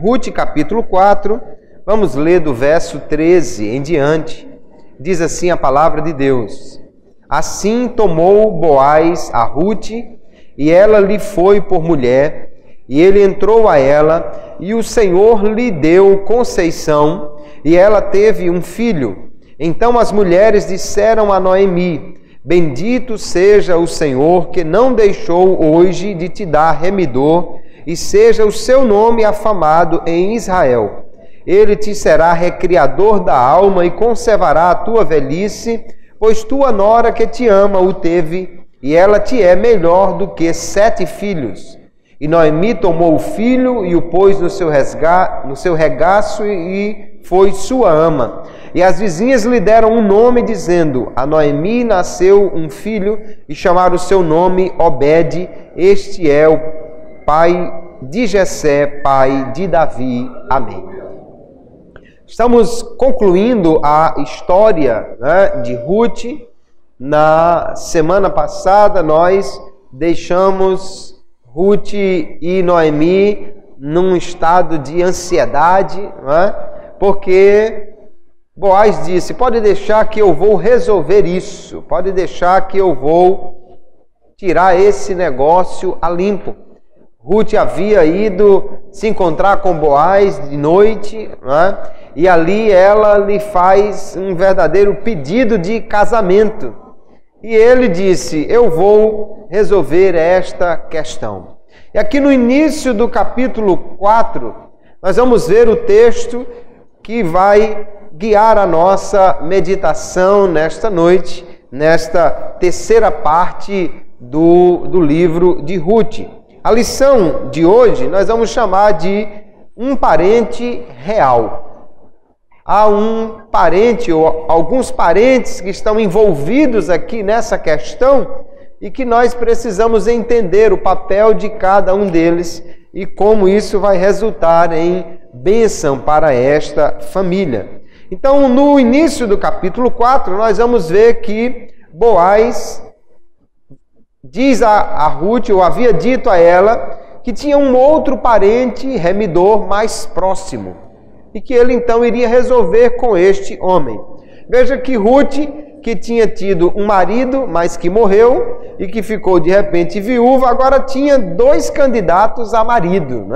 Ruth capítulo 4, vamos ler do verso 13 em diante. Diz assim a palavra de Deus: Assim tomou Boaz a Ruth, e ela lhe foi por mulher, e ele entrou a ela, e o Senhor lhe deu conceição, e ela teve um filho. Então as mulheres disseram a Noemi: Bendito seja o Senhor, que não deixou hoje de te dar remidor, e seja o seu nome afamado em Israel. Ele te será recriador da alma e conservará a tua velhice, pois tua nora que te ama o teve, e ela te é melhor do que 7 filhos. E Noemi tomou o filho e o pôs no seu regaço e foi sua ama. E as vizinhas lhe deram um nome, dizendo: A Noemi nasceu um filho, e chamaram o seu nome Obed. Este é o pai de Jessé, pai de Davi. Amém. Estamos concluindo a história, de Ruth. Na semana passada nós deixamos Ruth e Noemi num estado de ansiedade, porque Boaz disse: pode deixar que eu vou resolver isso, pode deixar que eu vou tirar esse negócio a limpo. Ruth havia ido se encontrar com Boaz de noite, e ali ela lhe faz um verdadeiro pedido de casamento. E ele disse: eu vou resolver esta questão. E aqui no início do capítulo 4, nós vamos ver o texto que vai guiar a nossa meditação nesta noite, nesta terceira parte do livro de Ruth. A lição de hoje nós vamos chamar de um parente real. Há um parente ou alguns parentes que estão envolvidos aqui nessa questão e que nós precisamos entender o papel de cada um deles e como isso vai resultar em bênção para esta família. Então, no início do capítulo 4, nós vamos ver que Boaz diz a Ruth, ou havia dito a ela, que tinha um outro parente remidor mais próximo, e que ele então iria resolver com este homem. Veja que Ruth, que tinha tido um marido, mas que morreu, e que ficou de repente viúva, agora tinha 2 candidatos a marido,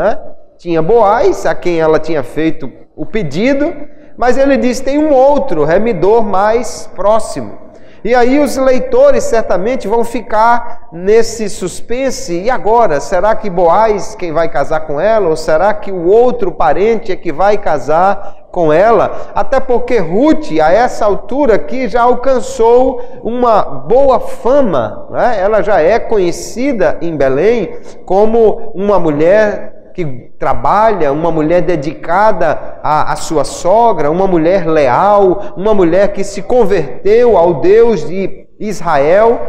Tinha Boaz, a quem ela tinha feito o pedido, mas ele disse: tem um outro remidor mais próximo. E aí os leitores certamente vão ficar nesse suspense. E agora? Será que Boaz quem vai casar com ela? Ou será que o outro parente é que vai casar com ela? Até porque Ruth, a essa altura aqui, já alcançou uma boa fama, Ela já é conhecida em Belém como uma mulher que trabalha, uma mulher dedicada à sua sogra, uma mulher leal, uma mulher que se converteu ao Deus de Israel.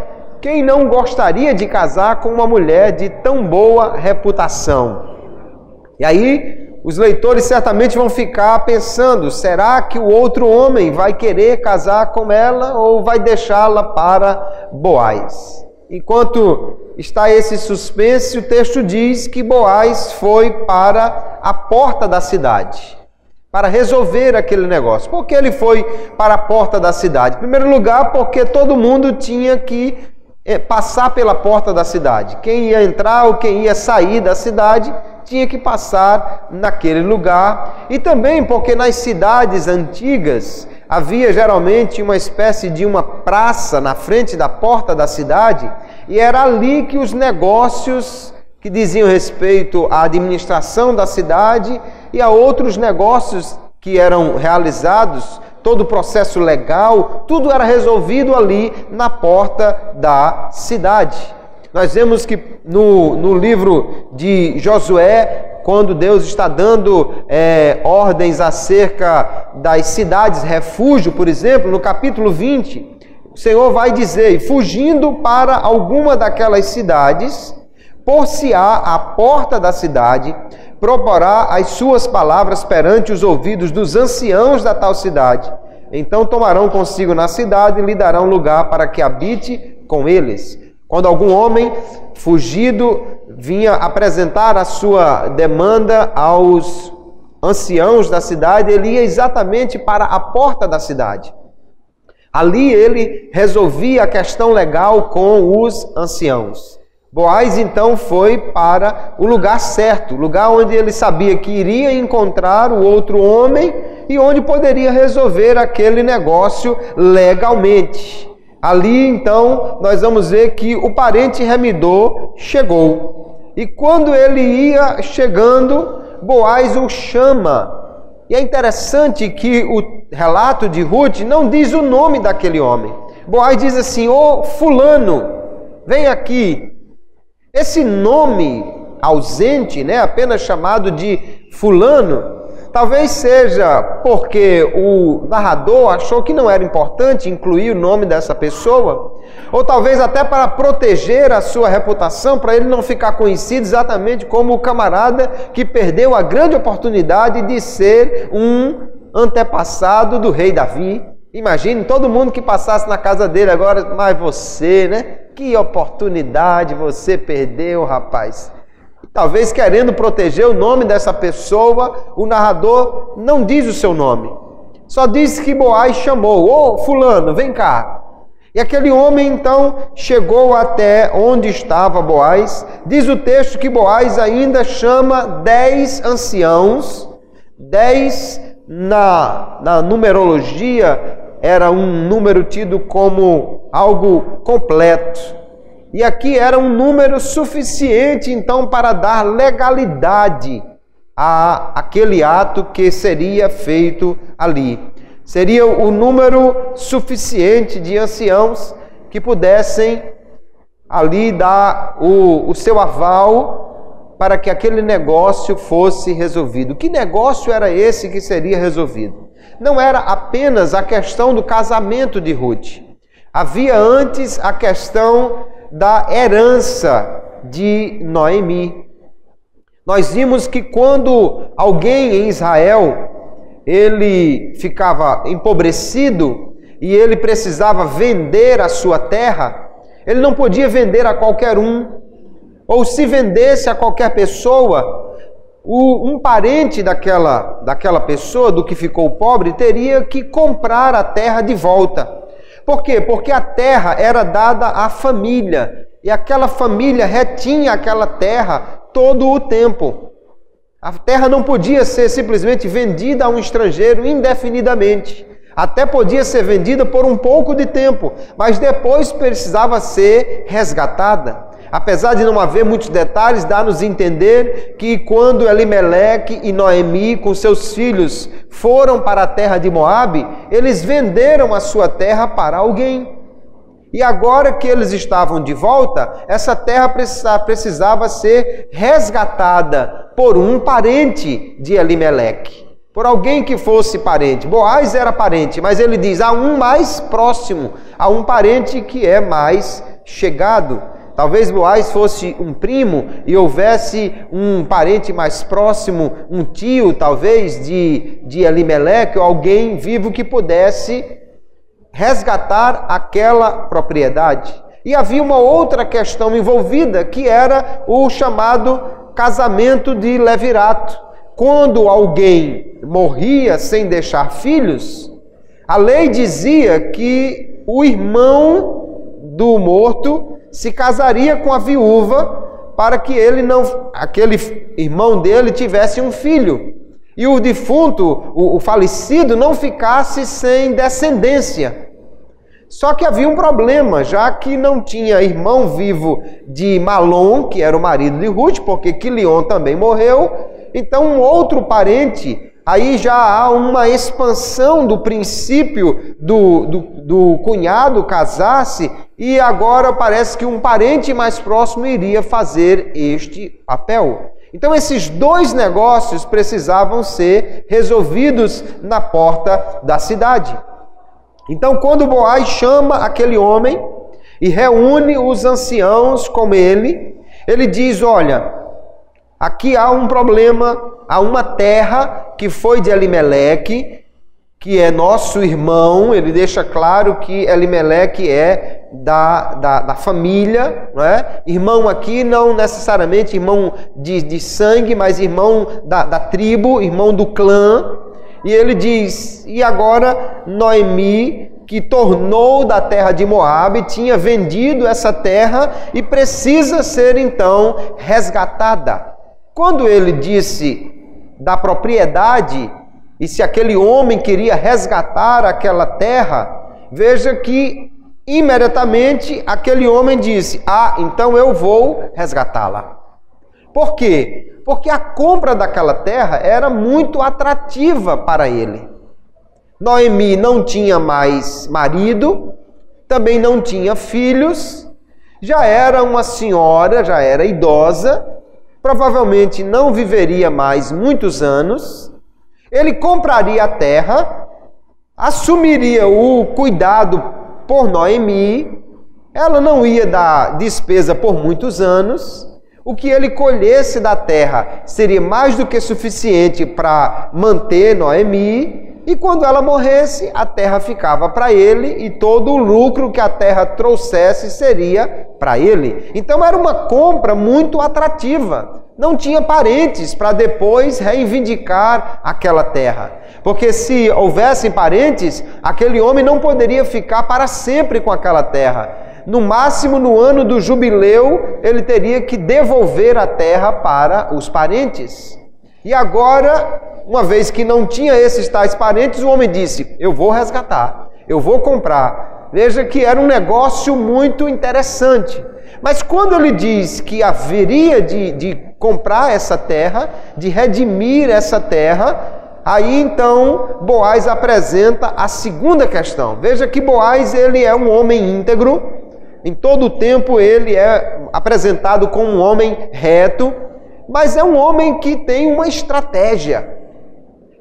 Quem não gostaria de casar com uma mulher de tão boa reputação? E aí, os leitores certamente vão ficar pensando: será que o outro homem vai querer casar com ela ou vai deixá-la para Boaz? Enquanto está esse suspense, o texto diz que Boaz foi para a porta da cidade para resolver aquele negócio. Por que ele foi para a porta da cidade? Em primeiro lugar, porque todo mundo tinha que passar pela porta da cidade. Quem ia entrar ou quem ia sair da cidade tinha que passar naquele lugar. E também porque nas cidades antigas havia geralmente uma espécie de uma praça na frente da porta da cidade, e era ali que os negócios que diziam respeito à administração da cidade e a outros negócios que eram realizados, todo o processo legal, tudo era resolvido ali na porta da cidade. Nós vemos que no livro de Josué, quando Deus está dando ordens acerca das cidades refúgio, por exemplo, no capítulo 20, o Senhor vai dizer: e fugindo para alguma daquelas cidades, por-se-á à porta da cidade, proporá as suas palavras perante os ouvidos dos anciãos da tal cidade. Então tomarão consigo na cidade e lhe darão lugar para que habite com eles. Quando algum homem fugido vinha apresentar a sua demanda aos anciãos da cidade, ele ia exatamente para a porta da cidade. Ali ele resolvia a questão legal com os anciãos. Boaz então foi para o lugar certo, o lugar onde ele sabia que iria encontrar o outro homem e onde poderia resolver aquele negócio legalmente. Ali então nós vamos ver que o parente remidor chegou. E quando ele ia chegando, Boaz o chama. E é interessante que o relato de Ruth não diz o nome daquele homem. Boaz diz assim: ô fulano, vem aqui. Esse nome ausente, apenas chamado de fulano, talvez seja porque o narrador achou que não era importante incluir o nome dessa pessoa, ou talvez até para proteger a sua reputação, para ele não ficar conhecido exatamente como o camarada que perdeu a grande oportunidade de ser um antepassado do rei Davi. Imagine todo mundo que passasse na casa dele agora: mas você, que oportunidade você perdeu, rapaz. E talvez querendo proteger o nome dessa pessoa, o narrador não diz o seu nome. Só diz que Boaz chamou: ô fulano, vem cá. E aquele homem então chegou até onde estava Boaz. Diz o texto que Boaz ainda chama 10 anciãos. 10 na numerologia era um número tido como algo completo. E aqui era um número suficiente, então, para dar legalidade a aquele ato que seria feito ali. Seria o número suficiente de anciãos que pudessem ali dar o seu aval para que aquele negócio fosse resolvido. Que negócio era esse que seria resolvido? Não era apenas a questão do casamento de Ruth. Havia antes a questão da herança de Noemi. Nós vimos que quando alguém em Israel ele ficava empobrecido e ele precisava vender a sua terra, ele não podia vender a qualquer um, ou se vendesse a qualquer pessoa, um parente daquela pessoa, do que ficou pobre, teria que comprar a terra de volta. Por quê? Porque a terra era dada à família, e aquela família retinha aquela terra todo o tempo. A terra não podia ser simplesmente vendida a um estrangeiro indefinidamente. Até podia ser vendida por um pouco de tempo, mas depois precisava ser resgatada. Apesar de não haver muitos detalhes, dá-nos a entender que quando Elimeleque e Noemi com seus filhos foram para a terra de Moabe, eles venderam a sua terra para alguém. E agora que eles estavam de volta, essa terra precisava ser resgatada por um parente de Elimeleque, por alguém que fosse parente. Boaz era parente, mas ele diz: há um mais próximo, há um parente que é mais chegado. Talvez Boaz fosse um primo e houvesse um parente mais próximo, um tio talvez de Elimeleque, ou alguém vivo que pudesse resgatar aquela propriedade. E havia uma outra questão envolvida, que era o chamado casamento de levirato. Quando alguém morria sem deixar filhos, a lei dizia que o irmão do morto se casaria com a viúva para que aquele irmão dele tivesse um filho. E o defunto, o falecido, não ficasse sem descendência. Só que havia um problema, já que não tinha irmão vivo de Malom, que era o marido de Ruth, porque Quilion também morreu. Então um outro parente, aí já há uma expansão do princípio do cunhado casar-se, e agora parece que um parente mais próximo iria fazer este papel. Então esses dois negócios precisavam ser resolvidos na porta da cidade. Então quando Boaz chama aquele homem e reúne os anciãos com ele, ele diz: olha, aqui há um problema, há uma terra que foi de Elimeleque, que é nosso irmão, ele deixa claro que Elimeleque é da família, não é? Irmão aqui não necessariamente irmão de sangue, mas irmão da tribo, irmão do clã. E ele diz, e agora Noemi, que tornou da terra de Moabe, tinha vendido essa terra e precisa ser então resgatada. Quando ele disse da propriedade, e se aquele homem queria resgatar aquela terra, veja que imediatamente aquele homem disse, então eu vou resgatá-la. Por quê? Porque a compra daquela terra era muito atrativa para ele. Noemi não tinha mais marido, também não tinha filhos, já era uma senhora, já era idosa, provavelmente não viveria mais muitos anos. Ele compraria a terra, assumiria o cuidado por Noemi, ela não ia dar despesa por muitos anos, o que ele colhesse da terra seria mais do que suficiente para manter Noemi, e quando ela morresse, a terra ficava para ele e todo o lucro que a terra trouxesse seria para ele. Então era uma compra muito atrativa. Não tinha parentes para depois reivindicar aquela terra. Porque se houvessem parentes, aquele homem não poderia ficar para sempre com aquela terra. No máximo, no ano do jubileu, ele teria que devolver a terra para os parentes. E agora, uma vez que não tinha esses tais parentes, o homem disse, eu vou resgatar, eu vou comprar. Veja que era um negócio muito interessante. Mas quando ele diz que haveria de comprar essa terra, de redimir essa terra, aí então Boaz apresenta a segunda questão. Veja que Boaz ele é um homem íntegro, em todo o tempo ele é apresentado como um homem reto, mas é um homem que tem uma estratégia.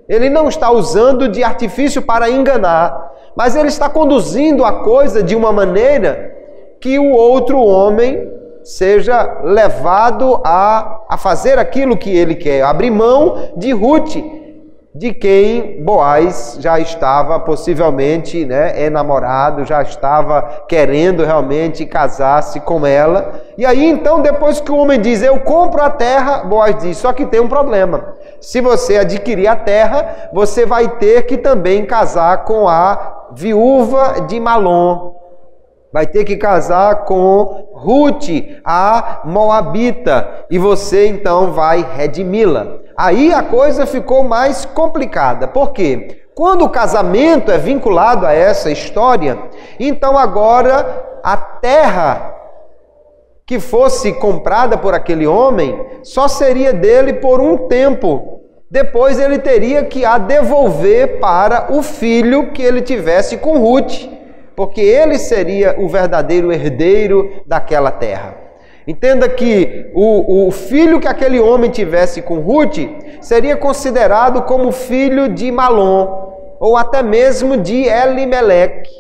Ele não está usando de artifício para enganar, mas ele está conduzindo a coisa de uma maneira que o outro homem seja levado a fazer aquilo que ele quer, abrir mão de Ruth, de quem Boaz já estava possivelmente enamorado, já estava querendo realmente casar-se com ela. E aí então, depois que o homem diz, eu compro a terra, Boaz diz, só que tem um problema. Se você adquirir a terra, você vai ter que também casar com a viúva de Malom. Vai ter que casar com Ruth, a Moabita, e você então vai redimi-la. Aí a coisa ficou mais complicada. Por quê? Quando o casamento é vinculado a essa história, então agora a terra que fosse comprada por aquele homem só seria dele por um tempo. Depois ele teria que a devolver para o filho que ele tivesse com Ruth, porque ele seria o verdadeiro herdeiro daquela terra. Entenda que o filho que aquele homem tivesse com Ruth seria considerado como filho de Malom, ou até mesmo de Elimeleque.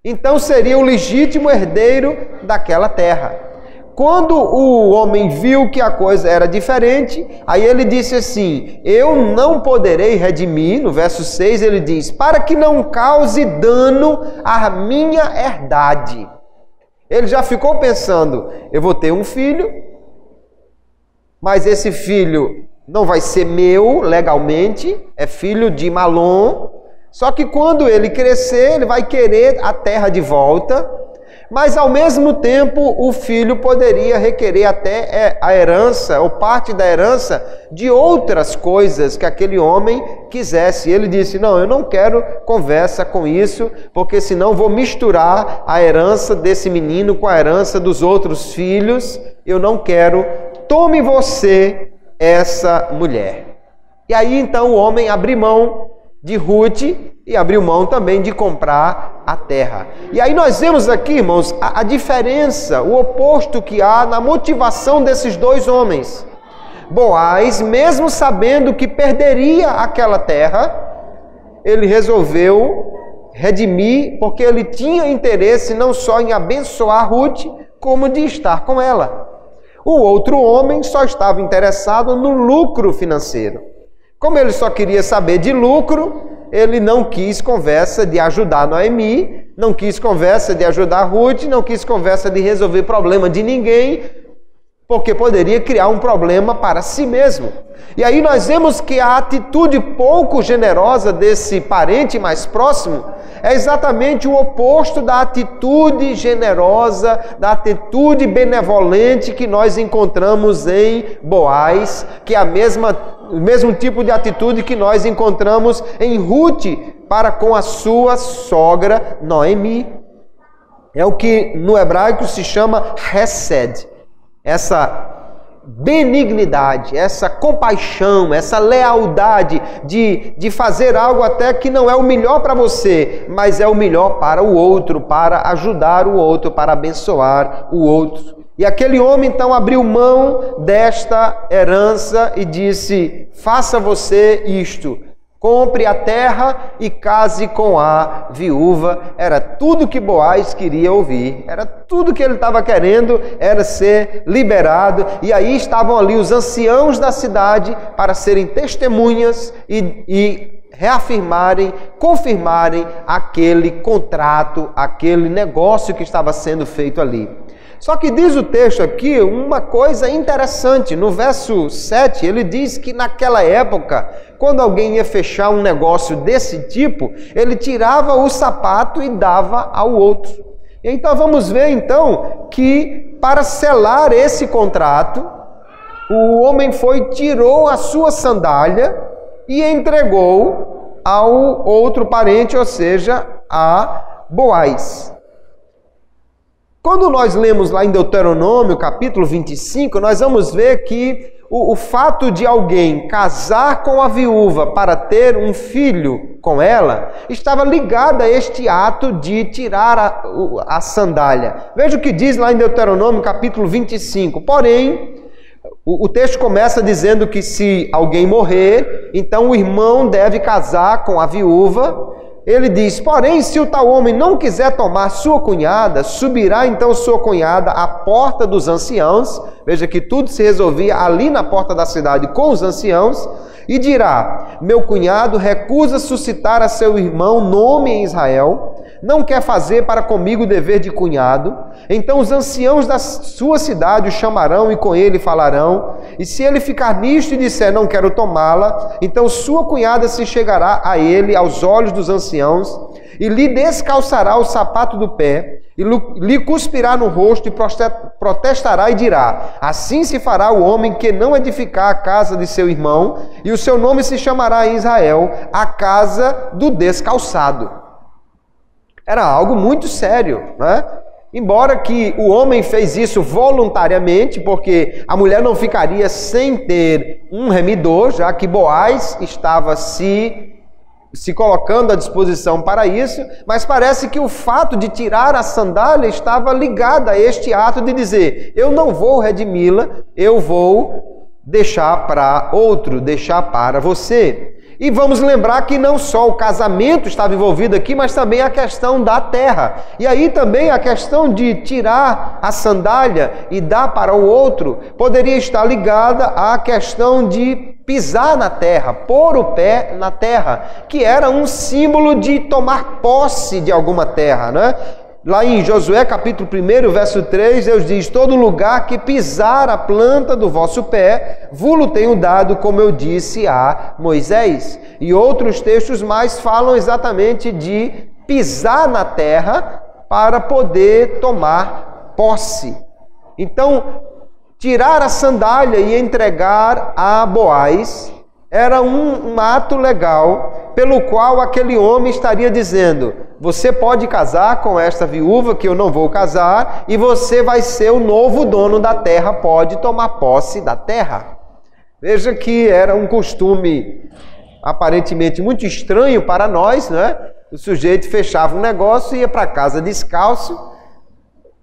Então seria o legítimo herdeiro daquela terra. Quando o homem viu que a coisa era diferente, aí ele disse assim, eu não poderei redimir, no verso 6 ele diz, para que não cause dano à minha herdade. Ele já ficou pensando, eu vou ter um filho, mas esse filho não vai ser meu legalmente, é filho de Malom, só que quando ele crescer, ele vai querer a terra de volta, mas ao mesmo tempo o filho poderia requerer até a herança, ou parte da herança, de outras coisas que aquele homem quisesse. Ele disse, não, eu não quero conversa com isso, porque senão vou misturar a herança desse menino com a herança dos outros filhos, eu não quero, tome você essa mulher. E aí então o homem abriu mão de Ruth e abriu mão também de comprar a terra. E aí nós vemos aqui, irmãos, a diferença, o oposto que há na motivação desses dois homens. Boaz, mesmo sabendo que perderia aquela terra, ele resolveu redimir, porque ele tinha interesse não só em abençoar Ruth, como de estar com ela. O outro homem só estava interessado no lucro financeiro. Como ele só queria saber de lucro, ele não quis conversa de ajudar Noemi, não quis conversa de ajudar Ruth, não quis conversa de resolver problema de ninguém, porque poderia criar um problema para si mesmo. E aí nós vemos que a atitude pouco generosa desse parente mais próximo é exatamente o oposto da atitude generosa, da atitude benevolente que nós encontramos em Boaz, que é o mesmo tipo de atitude que nós encontramos em Ruth para com a sua sogra Noemi. É o que no hebraico se chama hesed, essa benignidade, essa compaixão, essa lealdade de fazer algo até que não é o melhor para você, mas é o melhor para o outro, para ajudar o outro, para abençoar o outro. E aquele homem então abriu mão desta herança e disse: faça você isto, compre a terra e case com a viúva. Era tudo que Boaz queria ouvir, era tudo que ele estava querendo, era ser liberado. E aí estavam ali os anciãos da cidade para serem testemunhas e reafirmarem, confirmarem aquele contrato, aquele negócio que estava sendo feito ali. Só que diz o texto aqui uma coisa interessante. No verso 7, ele diz que naquela época, quando alguém ia fechar um negócio desse tipo, ele tirava o sapato e dava ao outro. Então vamos ver então que para selar esse contrato, o homem tirou a sua sandália e entregou ao outro parente, ou seja, a Boaz. Quando nós lemos lá em Deuteronômio, capítulo 25, nós vamos ver que o fato de alguém casar com a viúva para ter um filho com ela, estava ligado a este ato de tirar a sandália. Veja o que diz lá em Deuteronômio, capítulo 25. Porém, o texto começa dizendo que se alguém morrer, então o irmão deve casar com a viúva. Ele diz: porém, se o tal homem não quiser tomar sua cunhada, subirá então sua cunhada à porta dos anciãos. Veja que tudo se resolvia ali na porta da cidade com os anciãos. E dirá: meu cunhado recusa suscitar a seu irmão nome em Israel, não quer fazer para comigo o dever de cunhado. Então os anciãos da sua cidade o chamarão e com ele falarão. E se ele ficar nisto e disser: não quero tomá-la, então sua cunhada se chegará a ele aos olhos dos anciãos e lhe descalçará o sapato do pé e lhe cuspirá no rosto e protestará e dirá: assim se fará o homem que não edificar a casa de seu irmão, e o seu nome se chamará em Israel a casa do descalçado. Era algo muito sério, né? Embora que o homem fez isso voluntariamente, porque a mulher não ficaria sem ter um remidor, já que Boaz estava se colocando à disposição para isso, mas parece que o fato de tirar a sandália estava ligado a este ato de dizer: eu não vou redimi-la, eu vou deixar para outro, deixar para você. E vamos lembrar que não só o casamento estava envolvido aqui, mas também a questão da terra. E aí também a questão de tirar a sandália e dar para o outro poderia estar ligada à questão de pisar na terra, pôr o pé na terra, que era um símbolo de tomar posse de alguma terra, né? Lá em Josué capítulo 1, verso 3, Deus diz: todo lugar que pisar a planta do vosso pé, vos tenho dado, como eu disse a Moisés. E outros textos mais falam exatamente de pisar na terra para poder tomar posse. Então, tirar a sandália e entregar a Boaz era um ato legal, pelo qual aquele homem estaria dizendo: você pode casar com esta viúva que eu não vou casar, e você vai ser o novo dono da terra, pode tomar posse da terra. Veja que era um costume aparentemente muito estranho para nós, né? O sujeito fechava um negócio e ia para casa descalço.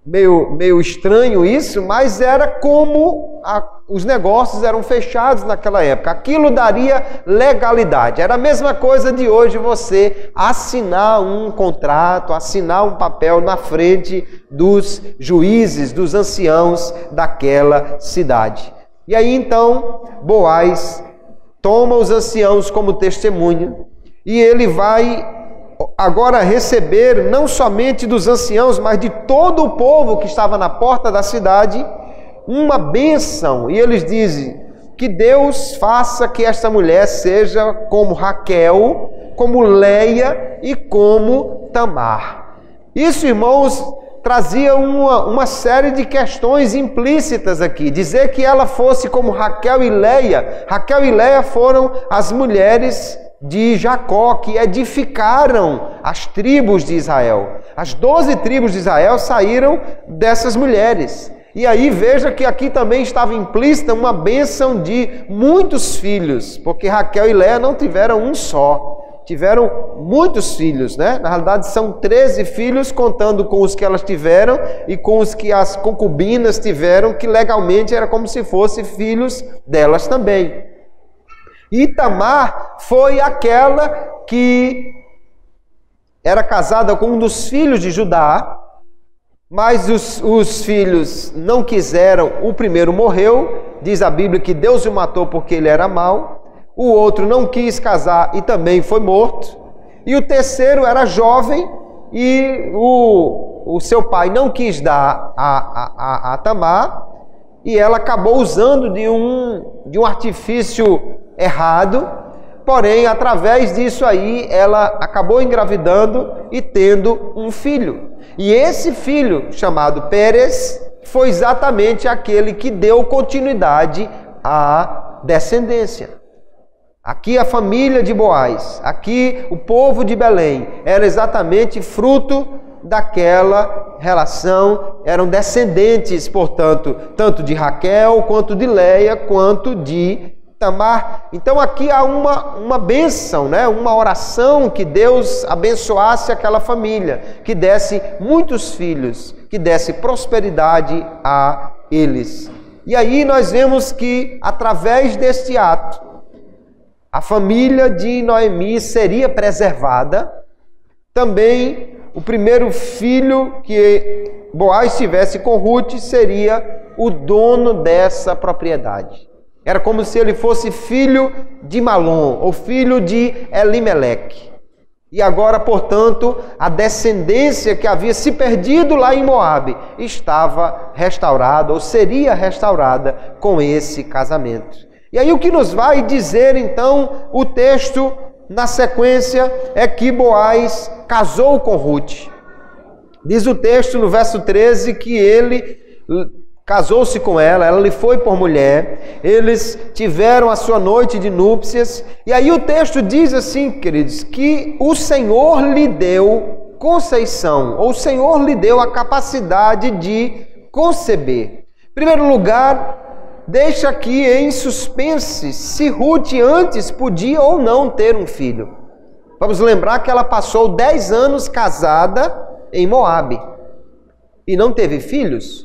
Meio estranho isso, mas era como os negócios eram fechados naquela época. Aquilo daria legalidade. Era a mesma coisa de hoje você assinar um contrato, assinar um papel na frente dos juízes, dos anciãos daquela cidade. E aí então Boaz toma os anciãos como testemunha e ele vai agora receber não somente dos anciãos, mas de todo o povo que estava na porta da cidade, uma bênção. E eles dizem que Deus faça que esta mulher seja como Raquel, como Leia e como Tamar. Isso, irmãos, trazia uma série de questões implícitas aqui. Dizer que ela fosse como Raquel e Leia foram as mulheres de Jacó, que edificaram as tribos de Israel. As 12 tribos de Israel saíram dessas mulheres. E aí veja que aqui também estava implícita uma bênção de muitos filhos, porque Raquel e Leia não tiveram um só, tiveram muitos filhos, né? Na realidade são 13 filhos, contando com os que elas tiveram e com os que as concubinas tiveram, que legalmente era como se fossem filhos delas também. E Tamar foi aquela que era casada com um dos filhos de Judá, mas os filhos não quiseram. O primeiro morreu, diz a Bíblia que Deus o matou porque ele era mau. O outro não quis casar e também foi morto. E o terceiro era jovem e o seu pai não quis dar a Tamar, e ela acabou usando de um artifício errado. Porém, através disso aí, ela acabou engravidando e tendo um filho. E esse filho, chamado Pérez, foi exatamente aquele que deu continuidade à descendência. Aqui a família de Boaz, aqui o povo de Belém, era exatamente fruto daquela relação, eram descendentes, portanto, tanto de Raquel, quanto de Leia, quanto de Tamar. Então aqui há uma bênção, né? Uma oração que Deus abençoasse aquela família, que desse muitos filhos, que desse prosperidade a eles. E aí nós vemos que através deste ato, a família de Noemi seria preservada. Também o primeiro filho que Boaz tivesse com Ruth seria o dono dessa propriedade. Era como se ele fosse filho de Malom, ou filho de Elimeleque. E agora, portanto, a descendência que havia se perdido lá em Moabe estava restaurada, ou seria restaurada com esse casamento. E aí o que nos vai dizer, então, o texto na sequência é que Boaz casou com Ruth. Diz o texto no verso 13 que ele casou-se com ela, ela lhe foi por mulher, eles tiveram a sua noite de núpcias, e aí o texto diz assim, queridos, que o Senhor lhe deu conceição, ou o Senhor lhe deu a capacidade de conceber. Em primeiro lugar, deixa aqui em suspense se Ruth antes podia ou não ter um filho. Vamos lembrar que ela passou 10 anos casada em Moabe e não teve filhos.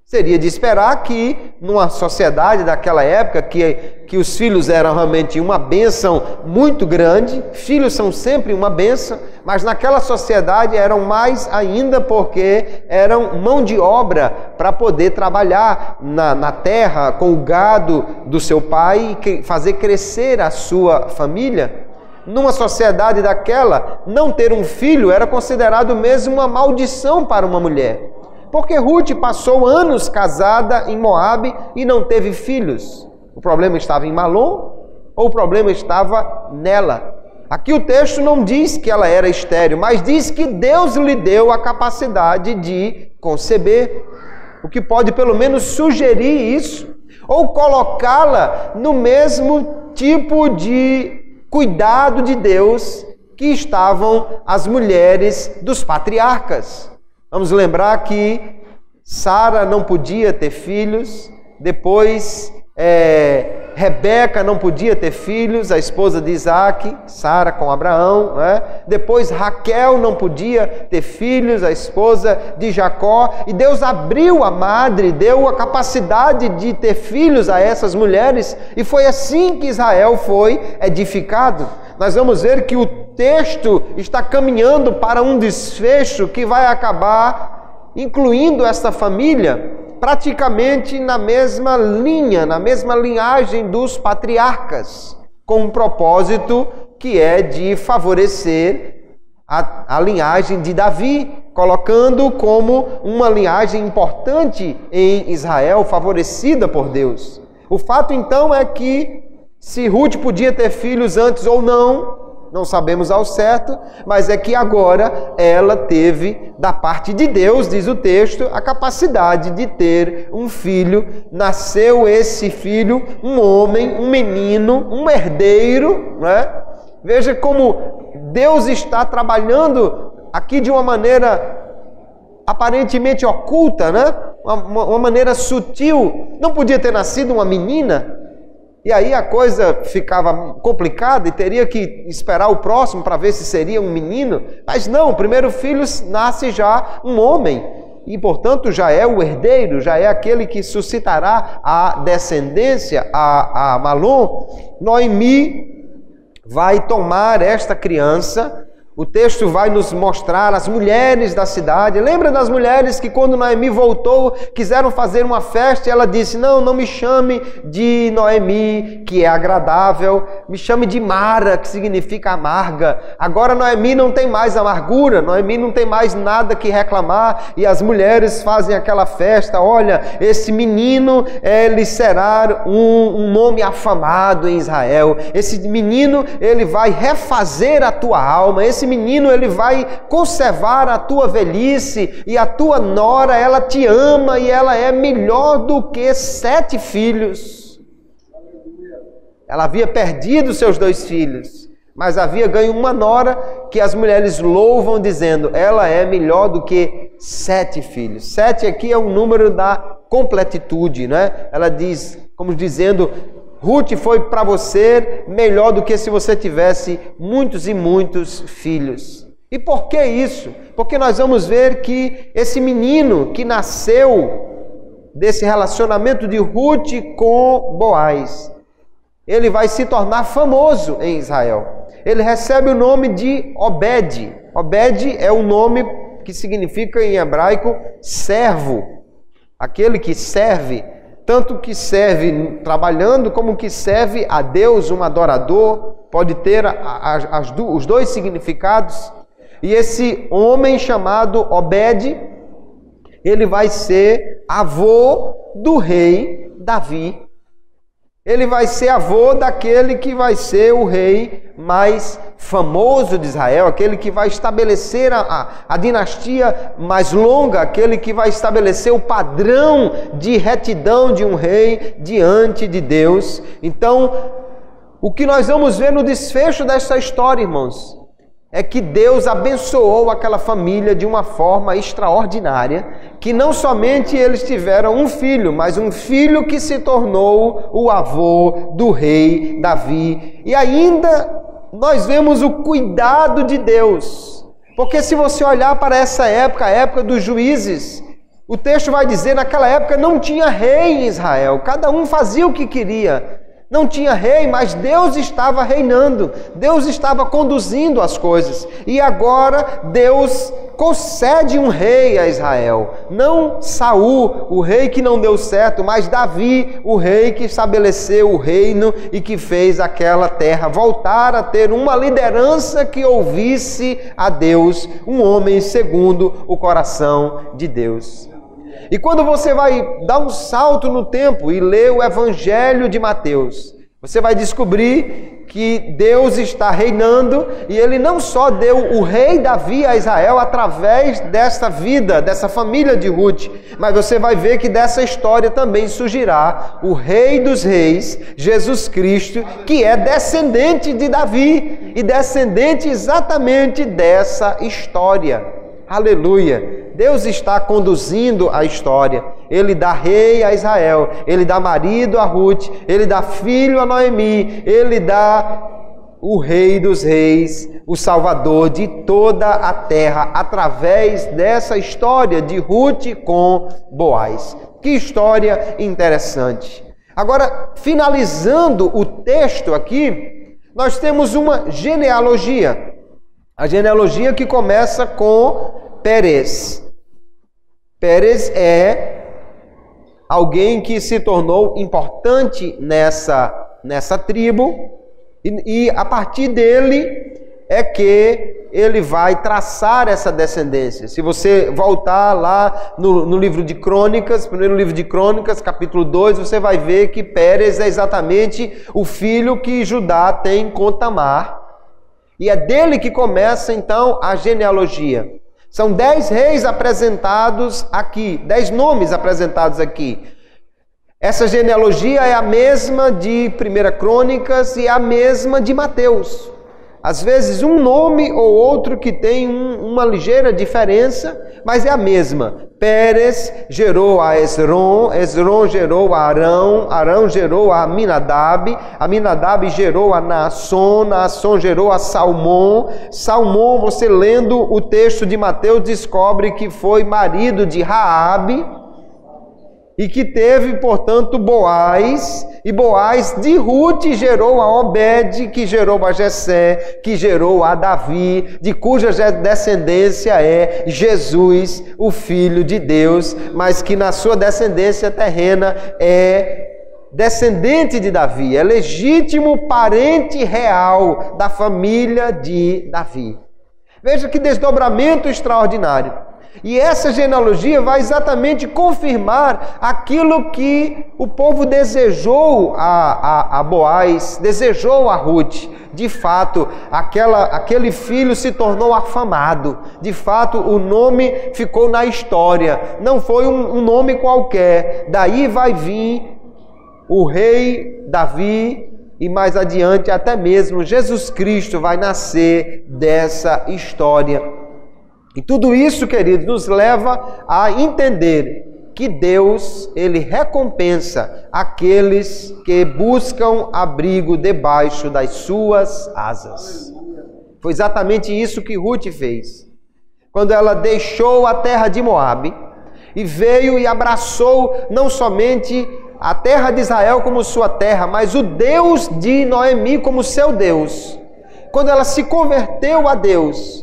Seria de esperar que, numa sociedade daquela época, que os filhos eram realmente uma bênção muito grande, filhos são sempre uma bênção, mas naquela sociedade eram mais ainda porque eram mão de obra para poder trabalhar na terra com o gado do seu pai e fazer crescer a sua família. Numa sociedade daquela, não ter um filho era considerado mesmo uma maldição para uma mulher. Porque Ruth passou anos casada em Moabe e não teve filhos. O problema estava em Malom ou o problema estava nela? Aqui o texto não diz que ela era estéril, mas diz que Deus lhe deu a capacidade de conceber. O que pode pelo menos sugerir isso, ou colocá-la no mesmo tipo de cuidado de Deus que estavam as mulheres dos patriarcas. Vamos lembrar que Sara não podia ter filhos, depois Rebeca não podia ter filhos, a esposa de Isaac, Sara com Abraão, né? Depois Raquel não podia ter filhos, a esposa de Jacó, e Deus abriu a madre, deu a capacidade de ter filhos a essas mulheres, e foi assim que Israel foi edificado. Nós vamos ver que o texto está caminhando para um desfecho que vai acabar incluindo essa família praticamente na mesma linha, na mesma linhagem dos patriarcas, com um propósito que é de favorecer a linhagem de Davi, colocando como uma linhagem importante em Israel, favorecida por Deus. O fato então é que se Ruth podia ter filhos antes ou não sabemos ao certo, mas é que agora ela teve, da parte de Deus, diz o texto, a capacidade de ter um filho. Nasceu esse filho, um homem, um menino, um herdeiro, né? Veja como Deus está trabalhando aqui de uma maneira aparentemente oculta, né? Uma maneira sutil. Não podia ter nascido uma menina? E aí a coisa ficava complicada e teria que esperar o próximo para ver se seria um menino. Mas não, o primeiro filho nasce já um homem. E, portanto, já é o herdeiro, já é aquele que suscitará a descendência, a Malom. Noemi vai tomar esta criança. O texto vai nos mostrar as mulheres da cidade. Lembra das mulheres que quando Noemi voltou, quiseram fazer uma festa e ela disse, não me chame de Noemi, que é agradável, me chame de Mara, que significa amarga. Agora Noemi não tem mais amargura, Noemi não tem mais nada que reclamar, e as mulheres fazem aquela festa. Olha, esse menino, ele será um nome afamado em Israel. Esse menino, ele vai refazer a tua alma. Esse menino, ele vai conservar a tua velhice, e a tua nora, ela te ama e ela é melhor do que 7 filhos. Ela havia perdido seus 2 filhos, mas havia ganho uma nora que as mulheres louvam dizendo, ela é melhor do que 7 filhos. 7 aqui é um número da completitude, né? Ela diz, como dizendo, Ruth foi para você melhor do que se você tivesse muitos e muitos filhos. E por que isso? Porque nós vamos ver que esse menino que nasceu desse relacionamento de Ruth com Boaz, ele vai se tornar famoso em Israel. Ele recebe o nome de Obed. Obed é o nome que significa em hebraico servo, aquele que serve. Tanto que serve trabalhando, como que serve a Deus, um adorador, pode ter os 2 significados. E esse homem chamado Obed, ele vai ser avô do rei Davi. Ele vai ser avô daquele que vai ser o rei mais famoso de Israel, aquele que vai estabelecer a dinastia mais longa, aquele que vai estabelecer o padrão de retidão de um rei diante de Deus. Então, o que nós vamos ver no desfecho dessa história, irmãos, é que Deus abençoou aquela família de uma forma extraordinária, que não somente eles tiveram um filho, mas um filho que se tornou o avô do rei Davi. E ainda nós vemos o cuidado de Deus, porque se você olhar para essa época, a época dos juízes, o texto vai dizer, naquela época não tinha rei em Israel, cada um fazia o que queria. Não tinha rei, mas Deus estava reinando, Deus estava conduzindo as coisas. E agora Deus concede um rei a Israel. Não Saul, o rei que não deu certo, mas Davi, o rei que estabeleceu o reino e que fez aquela terra voltar a ter uma liderança que ouvisse a Deus, um homem segundo o coração de Deus. E quando você vai dar um salto no tempo e ler o Evangelho de Mateus, você vai descobrir que Deus está reinando, e Ele não só deu o rei Davi a Israel através desta vida, dessa família de Ruth, mas você vai ver que dessa história também surgirá o Rei dos Reis, Jesus Cristo, que é descendente de Davi e descendente exatamente dessa história. Aleluia! Deus está conduzindo a história. Ele dá rei a Israel, Ele dá marido a Ruth, Ele dá filho a Noemi, Ele dá o Rei dos Reis, o Salvador de toda a terra, através dessa história de Ruth com Boaz. Que história interessante! Agora, finalizando o texto aqui, nós temos uma genealogia. A genealogia que começa com Pérez. Pérez é alguém que se tornou importante nessa tribo, E a partir dele é que ele vai traçar essa descendência. Se você voltar lá no livro de Crônicas, primeiro livro de Crônicas, capítulo 2, você vai ver que Pérez é exatamente o filho que Judá tem com Tamar. E é dele que começa então a genealogia. São 10 reis apresentados aqui, 10 nomes apresentados aqui. Essa genealogia é a mesma de 1 Crônicas e é a mesma de Mateus. Às vezes um nome ou outro que tem uma ligeira diferença, mas é a mesma. Pérez gerou a Esrom, Esrom gerou a Arão, Arão gerou a Aminadab, Aminadab gerou a Naasson, Naasson gerou a Salmão. Salmão, você lendo o texto de Mateus, descobre que foi marido de Raabe, e que teve, portanto, Boaz, e Boaz de Ruth gerou a Obed, que gerou a Jessé, que gerou a Davi, de cuja descendência é Jesus, o Filho de Deus, mas que na sua descendência terrena é descendente de Davi, é legítimo parente real da família de Davi. Veja que desdobramento extraordinário. E essa genealogia vai exatamente confirmar aquilo que o povo desejou a Boaz, desejou a Ruth. De fato, aquele filho se tornou afamado. De fato, o nome ficou na história. Não foi um nome qualquer. Daí vai vir o rei Davi e mais adiante até mesmo Jesus Cristo vai nascer dessa história. E tudo isso, queridos, nos leva a entender que Deus, Ele recompensa aqueles que buscam abrigo debaixo das suas asas. Foi exatamente isso que Ruth fez. Quando ela deixou a terra de Moabe e veio e abraçou não somente a terra de Israel como sua terra, mas o Deus de Noemi como seu Deus. Quando ela se converteu a Deus,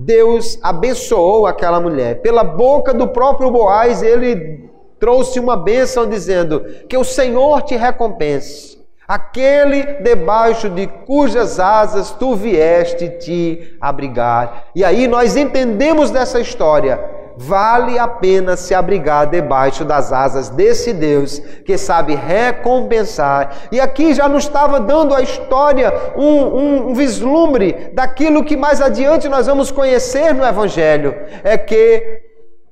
Deus abençoou aquela mulher. Pela boca do próprio Boaz, ele trouxe uma bênção dizendo que o Senhor te recompense. Aquele debaixo de cujas asas tu vieste te abrigar. E aí nós entendemos dessa história. Vale a pena se abrigar debaixo das asas desse Deus que sabe recompensar. E aqui já nos estava dando a história um vislumbre daquilo que mais adiante nós vamos conhecer no Evangelho. É que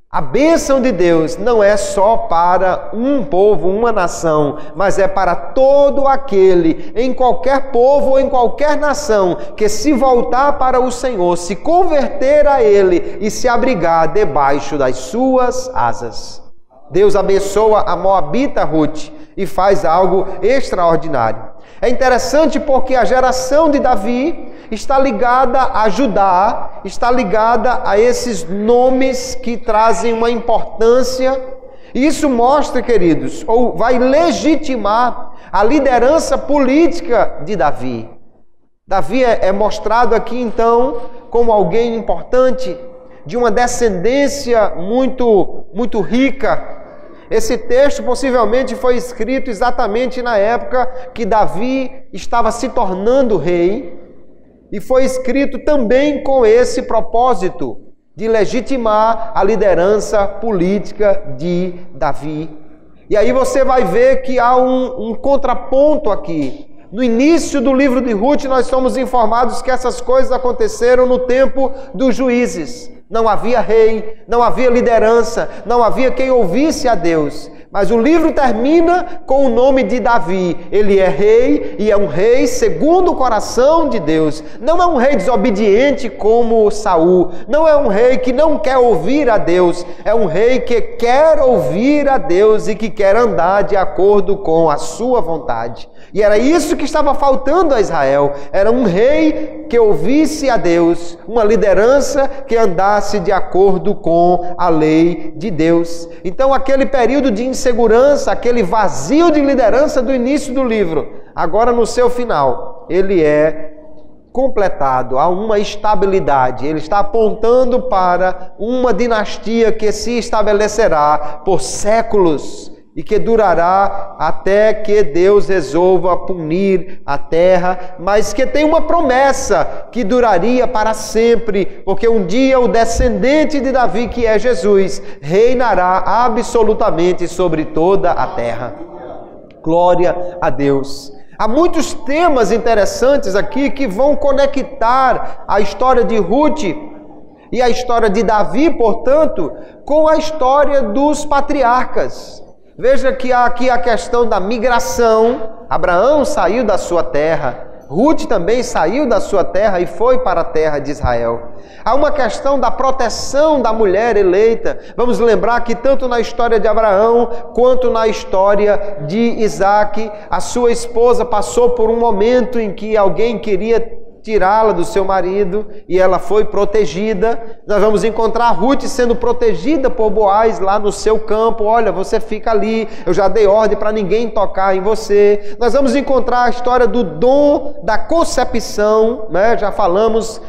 a bênção de Deus não é só para um povo, uma nação, mas é para todo aquele, em qualquer povo ou em qualquer nação, que se voltar para o Senhor, se converter a Ele e se abrigar debaixo das suas asas. Deus abençoa a moabita Ruth e faz algo extraordinário. É interessante porque a geração de Davi está ligada a Judá, está ligada a esses nomes que trazem uma importância. E isso mostra, queridos, ou vai legitimar a liderança política de Davi. Davi é mostrado aqui, então, como alguém importante, de uma descendência muito rica. Esse texto possivelmente foi escrito exatamente na época que Davi estava se tornando rei e foi escrito também com esse propósito de legitimar a liderança política de Davi. E aí você vai ver que há um contraponto aqui. No início do livro de Ruth nós somos informados que essas coisas aconteceram no tempo dos juízes. Não havia rei, não havia liderança, não havia quem ouvisse a Deus. Mas o livro termina com o nome de Davi. Ele é rei e é um rei segundo o coração de Deus. Não é um rei desobediente como Saul. Não é um rei que não quer ouvir a Deus. É um rei que quer ouvir a Deus e que quer andar de acordo com a sua vontade. E era isso que estava faltando a Israel. Era um rei que ouvisse a Deus, uma liderança que andasse de acordo com a lei de Deus. Então aquele período de insegurança, aquele vazio de liderança do início do livro, agora no seu final, ele é completado, há uma estabilidade. Ele está apontando para uma dinastia que se estabelecerá por séculos e que durará até que Deus resolva punir a terra, mas que tem uma promessa que duraria para sempre, porque um dia o descendente de Davi, que é Jesus, reinará absolutamente sobre toda a terra. Glória a Deus. Há muitos temas interessantes aqui que vão conectar a história de Ruth e a história de Davi, portanto, com a história dos patriarcas. Veja que há aqui a questão da migração. Abraão saiu da sua terra, Ruth também saiu da sua terra e foi para a terra de Israel. Há uma questão da proteção da mulher eleita. Vamos lembrar que tanto na história de Abraão quanto na história de Isaque, a sua esposa passou por um momento em que alguém queria tirá-la do seu marido e ela foi protegida. Nós vamos encontrar Ruth sendo protegida por Boaz lá no seu campo. Olha, você fica ali, eu já dei ordem para ninguém tocar em você. Nós vamos encontrar a história do dom da concepção, né? Já falamos,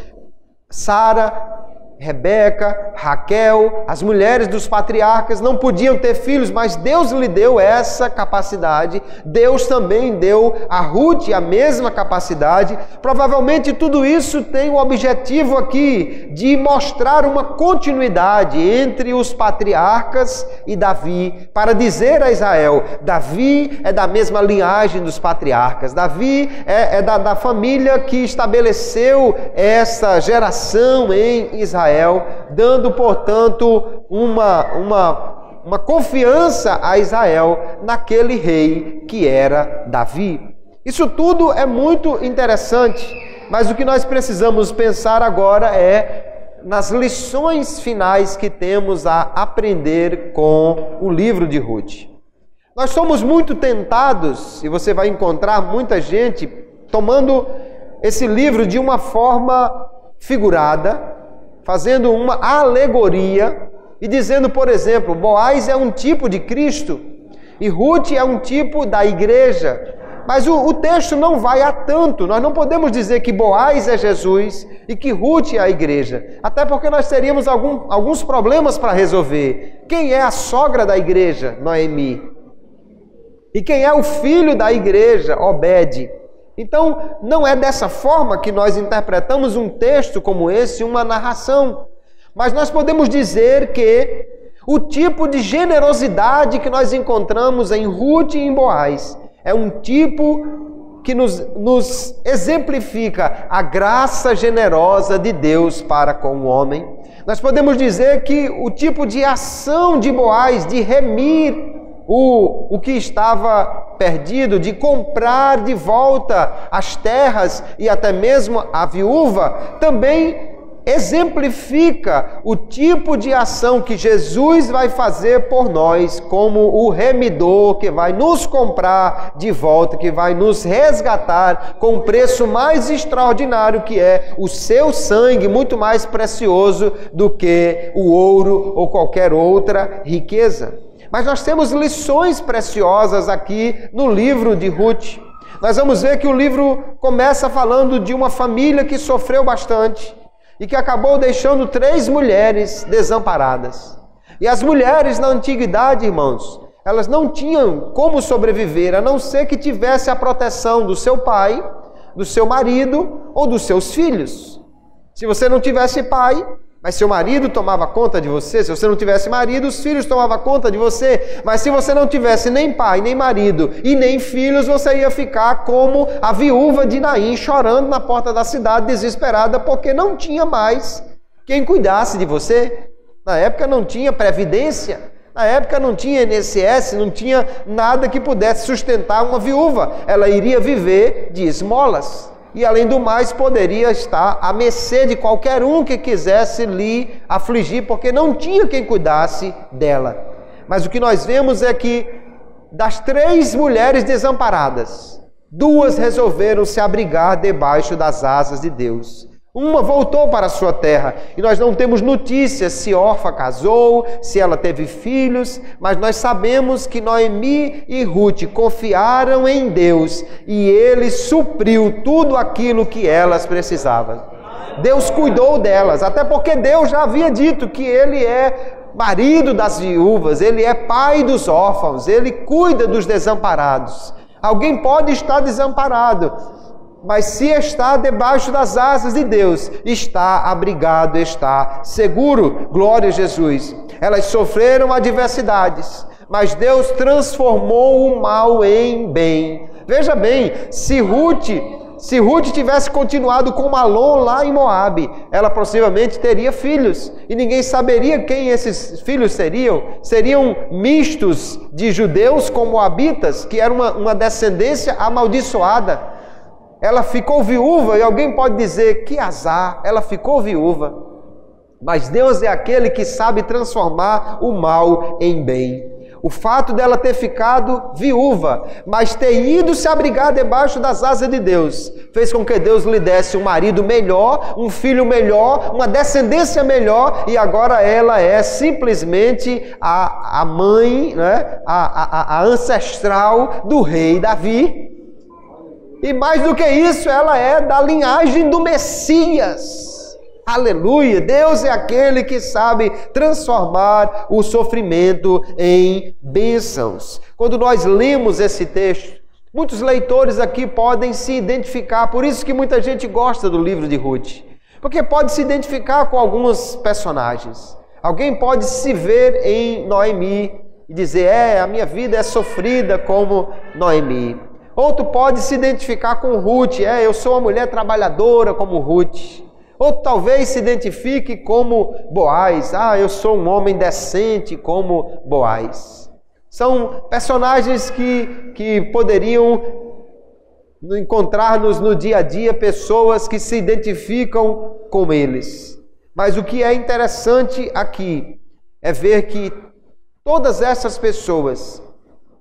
Sara, Rebeca, Raquel, as mulheres dos patriarcas não podiam ter filhos, mas Deus lhe deu essa capacidade. Deus também deu a Ruth a mesma capacidade. Provavelmente tudo isso tem o objetivo aqui de mostrar uma continuidade entre os patriarcas e Davi, para dizer a Israel: Davi é da mesma linhagem dos patriarcas, Davi é da família que estabeleceu essa geração em Israel, dando, portanto, uma confiança a Israel naquele rei que era Davi. Isso tudo é muito interessante, mas o que nós precisamos pensar agora é nas lições finais que temos a aprender com o livro de Ruth. Nós somos muito tentados, e você vai encontrar muita gente tomando esse livro de uma forma figurada, fazendo uma alegoria e dizendo, por exemplo, Boaz é um tipo de Cristo e Ruth é um tipo da igreja. Mas o texto não vai a tanto. Nós não podemos dizer que Boaz é Jesus e que Ruth é a igreja, até porque nós teríamos alguns problemas para resolver. Quem é a sogra da igreja? Noemi. E quem é o filho da igreja? Obed. Então, não é dessa forma que nós interpretamos um texto como esse, uma narração. Mas nós podemos dizer que o tipo de generosidade que nós encontramos em Ruth e em Boaz é um tipo que nos exemplifica a graça generosa de Deus para com o homem. Nós podemos dizer que o tipo de ação de Boaz de remir o que estava perdido, de comprar de volta as terras e até mesmo a viúva, também exemplifica o tipo de ação que Jesus vai fazer por nós, como o remidor que vai nos comprar de volta, que vai nos resgatar com um preço mais extraordinário, que é o seu sangue, muito mais precioso do que o ouro ou qualquer outra riqueza. Mas nós temos lições preciosas aqui no livro de Ruth. Nós vamos ver que o livro começa falando de uma família que sofreu bastante e que acabou deixando 3 mulheres desamparadas. E as mulheres na antiguidade, irmãos, elas não tinham como sobreviver, a não ser que tivesse a proteção do seu pai, do seu marido ou dos seus filhos. Se você não tivesse pai, mas seu marido tomava conta de você. Se você não tivesse marido, os filhos tomavam conta de você. Mas se você não tivesse nem pai, nem marido e nem filhos, você ia ficar como a viúva de Naim, chorando na porta da cidade, desesperada, porque não tinha mais quem cuidasse de você. Na época não tinha previdência, na época não tinha INSS, não tinha nada que pudesse sustentar uma viúva. Ela iria viver de esmolas. E, além do mais, poderia estar à mercê de qualquer um que quisesse lhe afligir, porque não tinha quem cuidasse dela. Mas o que nós vemos é que, das 3 mulheres desamparadas, 2 resolveram se abrigar debaixo das asas de Deus. Uma voltou para a sua terra, e nós não temos notícias se Orfa casou, se ela teve filhos, mas nós sabemos que Noemi e Ruth confiaram em Deus, e Ele supriu tudo aquilo que elas precisavam. Deus cuidou delas, até porque Deus já havia dito que Ele é marido das viúvas, Ele é pai dos órfãos, Ele cuida dos desamparados. Alguém pode estar desamparado, mas se está debaixo das asas de Deus, está abrigado, está seguro. Glória a Jesus. Elas sofreram adversidades, mas Deus transformou o mal em bem. Veja bem, se Ruth tivesse continuado com Malom lá em Moabe, ela possivelmente teria filhos, e ninguém saberia quem esses filhos seriam. Seriam mistos de judeus com moabitas, que era uma descendência amaldiçoada. Ela ficou viúva, e alguém pode dizer, que azar, ela ficou viúva. Mas Deus é aquele que sabe transformar o mal em bem. O fato dela ter ficado viúva, mas ter ido se abrigar debaixo das asas de Deus, fez com que Deus lhe desse um marido melhor, um filho melhor, uma descendência melhor, e agora ela é simplesmente a mãe, né? a ancestral do rei Davi. E mais do que isso, ela é da linhagem do Messias. Aleluia! Deus é aquele que sabe transformar o sofrimento em bênçãos. Quando nós lemos esse texto, muitos leitores aqui podem se identificar, por isso que muita gente gosta do livro de Ruth, porque pode se identificar com alguns personagens. Alguém pode se ver em Noemi e dizer, a minha vida é sofrida como Noemi. Outro pode se identificar com Ruth, eu sou uma mulher trabalhadora como Ruth. Ou talvez se identifique como Boaz. Eu sou um homem decente como Boaz. São personagens que poderiam encontrar-nos no dia a dia, pessoas que se identificam com eles. Mas o que é interessante aqui é ver que todas essas pessoas,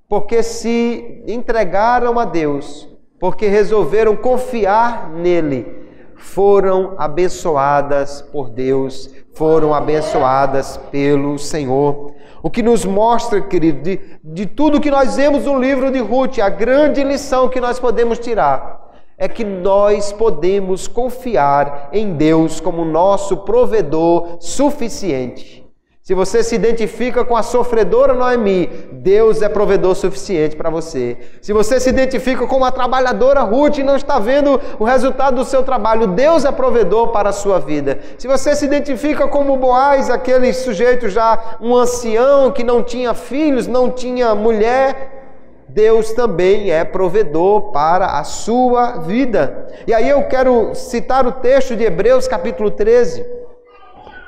porque se entregaram a Deus, porque resolveram confiar nele, foram abençoadas por Deus, foram abençoadas pelo Senhor. O que nos mostra, querido, de tudo que nós vemos no livro de Ruth, a grande lição que nós podemos tirar é que nós podemos confiar em Deus como nosso provedor suficiente. Se você se identifica com a sofredora Noemi, Deus é provedor suficiente para você. Se você se identifica com uma trabalhadora Ruth e não está vendo o resultado do seu trabalho, Deus é provedor para a sua vida. Se você se identifica como Boaz, aquele sujeito já um ancião que não tinha filhos, não tinha mulher, Deus também é provedor para a sua vida. E aí eu quero citar o texto de Hebreus capítulo 13.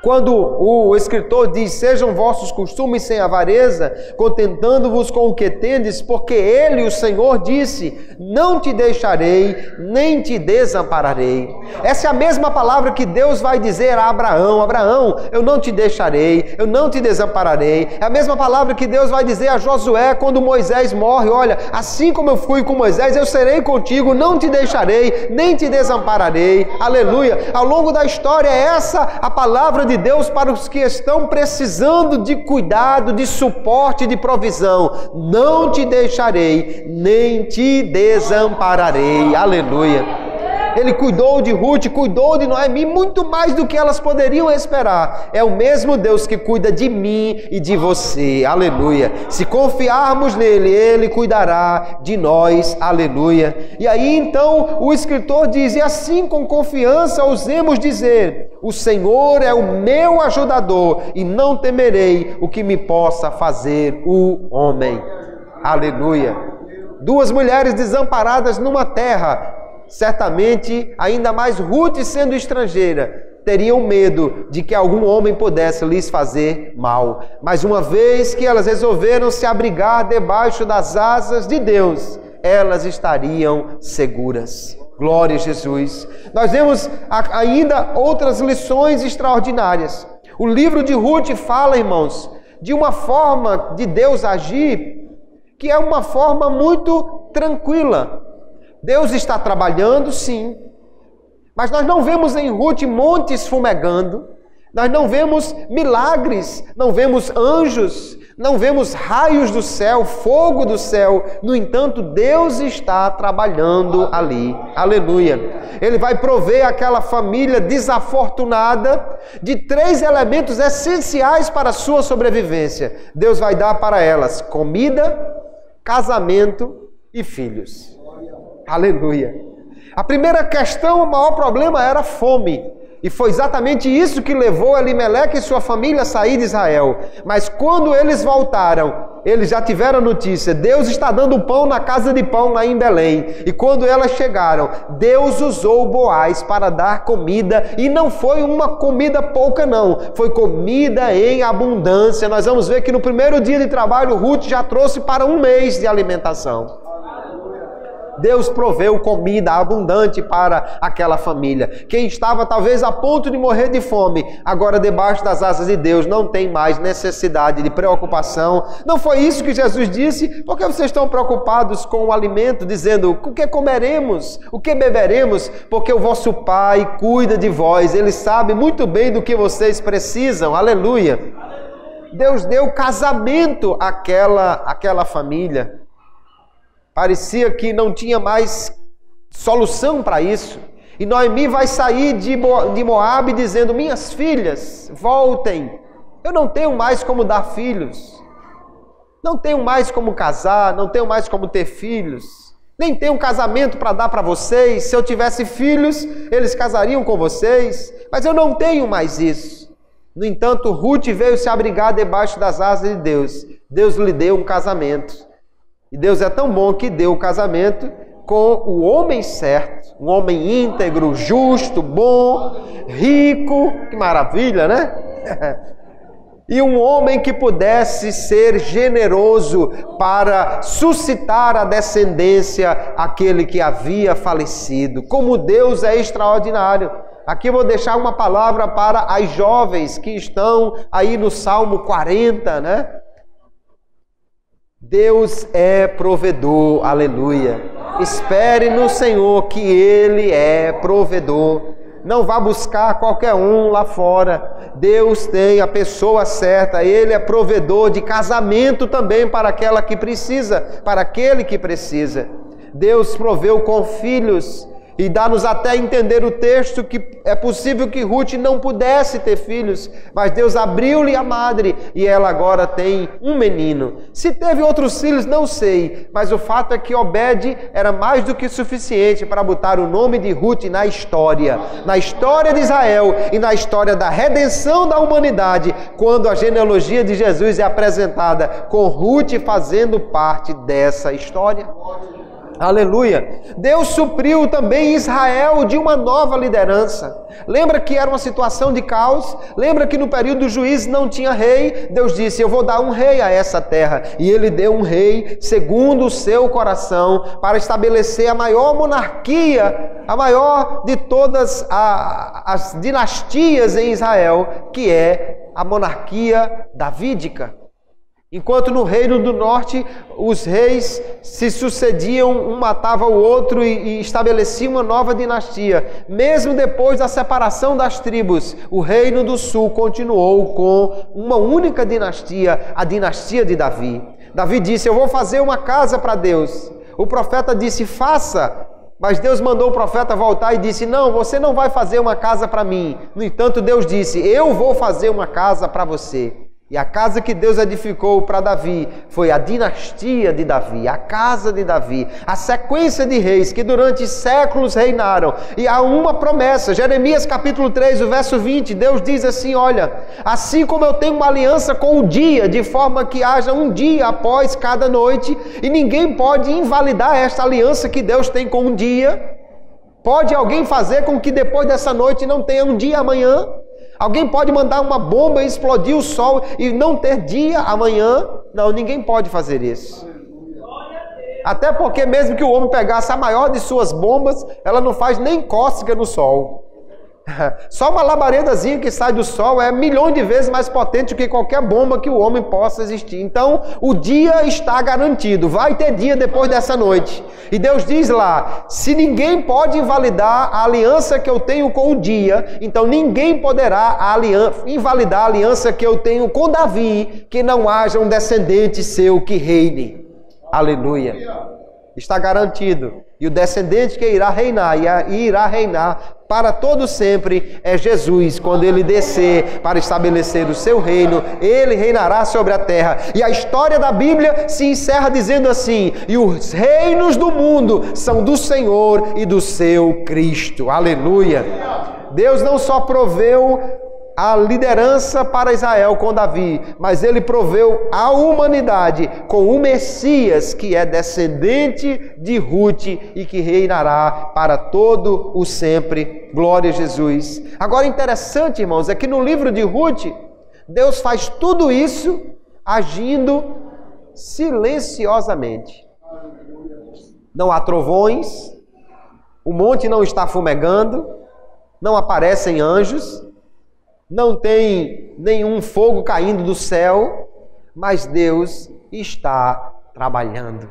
Quando o escritor diz, sejam vossos costumes sem avareza, contentando-vos com o que tendes, porque Ele, o Senhor, disse, não te deixarei, nem te desampararei. Essa é a mesma palavra que Deus vai dizer a Abraão, Abraão, eu não te deixarei, eu não te desampararei. É a mesma palavra que Deus vai dizer a Josué quando Moisés morre, olha, assim como eu fui com Moisés, eu serei contigo, não te deixarei, nem te desampararei. Aleluia! Ao longo da história, é essa a palavra de Deus para os que estão precisando de cuidado, de suporte, de provisão. Não te deixarei, nem te desampararei. Aleluia. Ele cuidou de Ruth, cuidou de Noemi, muito mais do que elas poderiam esperar. É o mesmo Deus que cuida de mim e de você. Aleluia. Se confiarmos nele, ele cuidará de nós. Aleluia. E aí então o escritor diz, e assim com confiança ousemos dizer, o Senhor é o meu ajudador e não temerei o que me possa fazer o homem. Aleluia. Duas mulheres desamparadas numa terra, certamente, ainda mais Ruth sendo estrangeira, teriam medo de que algum homem pudesse lhes fazer mal. Mas uma vez que elas resolveram se abrigar debaixo das asas de Deus, elas estariam seguras. Glória a Jesus. Nós vemos ainda outras lições extraordinárias. O livro de Ruth fala, irmãos, de uma forma de Deus agir que é uma forma muito tranquila. Deus está trabalhando, sim, mas nós não vemos em Ruth montes fumegando, Nós não vemos milagres, não vemos anjos, não vemos raios do céu, fogo do céu. No entanto, Deus está trabalhando ali. Aleluia. Ele vai prover aquela família desafortunada de 3 elementos essenciais para a sua sobrevivência. Deus vai dar para elas comida, casamento e filhos. Aleluia. A primeira questão, o maior problema era a fome. E foi exatamente isso que levou Elimeleque e sua família a sair de Israel. Mas quando eles voltaram, eles já tiveram notícia. Deus está dando pão na casa de pão lá em Belém. E quando elas chegaram, Deus usou Boaz para dar comida. E não foi uma comida pouca não. Foi comida em abundância. Nós vamos ver que no primeiro dia de trabalho, Ruth já trouxe para 1 mês de alimentação. Deus proveu comida abundante para aquela família. Quem estava talvez a ponto de morrer de fome, agora debaixo das asas de Deus não tem mais necessidade de preocupação. Não foi isso que Jesus disse? Por que vocês estão preocupados com o alimento, dizendo, o que comeremos? O que beberemos? Porque o vosso Pai cuida de vós, Ele sabe muito bem do que vocês precisam. Aleluia! Deus deu casamento àquela família. Parecia que não tinha mais solução para isso. E Noemi vai sair de Moabe dizendo, minhas filhas, voltem. Eu não tenho mais como dar filhos. Não tenho mais como casar, não tenho mais como ter filhos. Nem tenho um casamento para dar para vocês. Se eu tivesse filhos, eles casariam com vocês. Mas eu não tenho mais isso. No entanto, Ruth veio se abrigar debaixo das asas de Deus. Deus lhe deu um casamento. E Deus é tão bom que deu o casamento com o homem certo, um homem íntegro, justo, bom, rico, que maravilha, né? E um homem que pudesse ser generoso para suscitar a descendência àquele que havia falecido. Como Deus é extraordinário. Aqui eu vou deixar uma palavra para as jovens que estão aí no Salmo 40, né? Deus é provedor, aleluia. Espere no Senhor que Ele é provedor. Não vá buscar qualquer um lá fora. Deus tem a pessoa certa. Ele é provedor de casamento também para aquela que precisa, para aquele que precisa. Deus proveu com filhos. E dá-nos até entender o texto que é possível que Ruth não pudesse ter filhos, mas Deus abriu-lhe a madre e ela agora tem um menino. Se teve outros filhos, não sei, mas o fato é que Obed era mais do que suficiente para botar o nome de Ruth na história de Israel e na história da redenção da humanidade, quando a genealogia de Jesus é apresentada com Ruth fazendo parte dessa história. Aleluia! Deus supriu também Israel de uma nova liderança. Lembra que era uma situação de caos? Lembra que no período do juízo não tinha rei? Deus disse, eu vou dar um rei a essa terra. E Ele deu um rei segundo o seu coração para estabelecer a maior monarquia, a maior de todas as dinastias em Israel, que é a monarquia davídica. Enquanto no reino do norte os reis se sucediam, um matava o outro e estabelecia uma nova dinastia. Mesmo depois da separação das tribos, o reino do sul continuou com uma única dinastia, a dinastia de Davi. Davi disse, eu vou fazer uma casa para Deus. O profeta disse, faça. Mas Deus mandou o profeta voltar e disse, não, você não vai fazer uma casa para mim. No entanto, Deus disse, eu vou fazer uma casa para você. E a casa que Deus edificou para Davi foi a dinastia de Davi, a casa de Davi, a sequência de reis que durante séculos reinaram. E há uma promessa, Jeremias capítulo 3, o verso 20, Deus diz assim, olha, assim como eu tenho uma aliança com o dia, de forma que haja um dia após cada noite, e ninguém pode invalidar esta aliança que Deus tem com um dia. Pode alguém fazer com que depois dessa noite não tenha um dia amanhã? Alguém pode mandar uma bomba e explodir o sol e não ter dia amanhã? Não, ninguém pode fazer isso. Até porque mesmo que o homem pegasse a maior de suas bombas, ela não faz nem cócega no sol. Só uma labaredazinha que sai do sol é milhões de vezes mais potente do que qualquer bomba que o homem possa existir. Então, o dia está garantido. Vai ter dia depois dessa noite. E Deus diz lá, se ninguém pode invalidar a aliança que eu tenho com o dia, então ninguém poderá invalidar a aliança que eu tenho com Davi, que não haja um descendente seu que reine. Aleluia. Está garantido. E o descendente que irá reinar, e irá reinar para todo sempre, é Jesus. Quando ele descer para estabelecer o seu reino, ele reinará sobre a terra. E a história da Bíblia se encerra dizendo assim: e os reinos do mundo são do Senhor e do seu Cristo. Aleluia. Deus não só proveu a liderança para Israel com Davi, mas ele proveu a humanidade com o Messias, que é descendente de Ruth e que reinará para todo o sempre. Glória a Jesus. Agora, interessante, irmãos, é que no livro de Ruth, Deus faz tudo isso agindo silenciosamente. Não há trovões, o monte não está fumegando, não aparecem anjos, não tem nenhum fogo caindo do céu, mas Deus está trabalhando.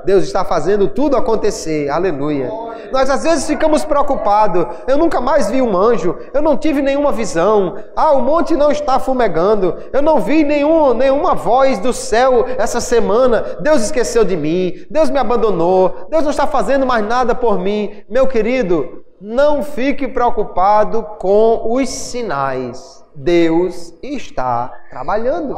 Deus está fazendo tudo acontecer. Aleluia. Nós às vezes ficamos preocupados. Eu nunca mais vi um anjo. Eu não tive nenhuma visão. O monte não está fumegando. Eu não vi nenhuma voz do céu essa semana. Deus esqueceu de mim. Deus me abandonou. Deus não está fazendo mais nada por mim. Meu querido, não fique preocupado com os sinais. Deus está trabalhando.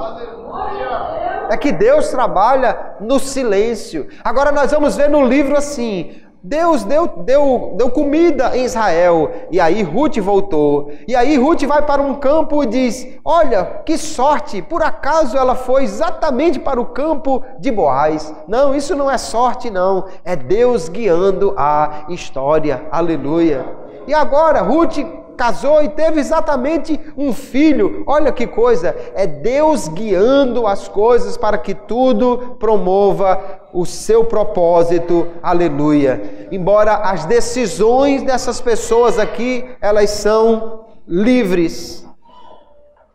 É que Deus trabalha no silêncio. Agora nós vamos ver no livro assim: Deus deu comida em Israel. E aí Ruth voltou. E aí Ruth vai para um campo e diz: olha, que sorte, por acaso ela foi exatamente para o campo de Boaz. Não, isso não é sorte não, é Deus guiando a história. Aleluia. E agora Ruth casou e teve exatamente um filho. Olha que coisa, é Deus guiando as coisas para que tudo promova o seu propósito. Aleluia. Embora as decisões dessas pessoas aqui, elas são livres.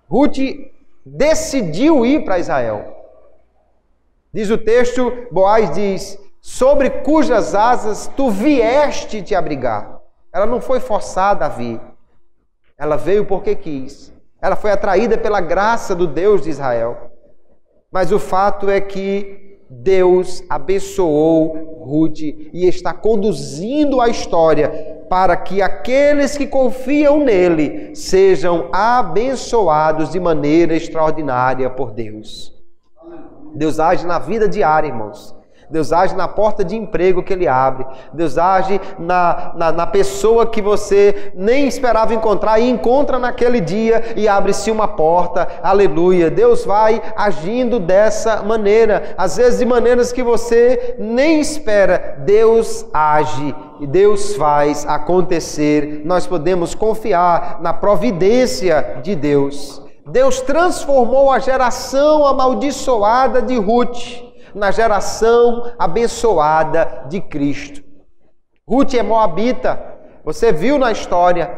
Ruth decidiu ir para Israel. Diz o texto, Boaz diz: sobre cujas asas tu vieste te abrigar. Ela não foi forçada a vir. Ela veio porque quis. Ela foi atraída pela graça do Deus de Israel. Mas o fato é que Deus abençoou Ruth e está conduzindo a história para que aqueles que confiam nele sejam abençoados de maneira extraordinária por Deus. Deus age na vida diária, irmãos. Deus age na porta de emprego que Ele abre. Deus age na pessoa que você nem esperava encontrar e encontra naquele dia e abre-se uma porta. Aleluia. Deus vai agindo dessa maneira. Às vezes de maneiras que você nem espera. Deus age e Deus faz acontecer. Nós podemos confiar na providência de Deus. Deus transformou a geração amaldiçoada de Ruth na geração abençoada de Cristo. Ruth é moabita. Você viu na história.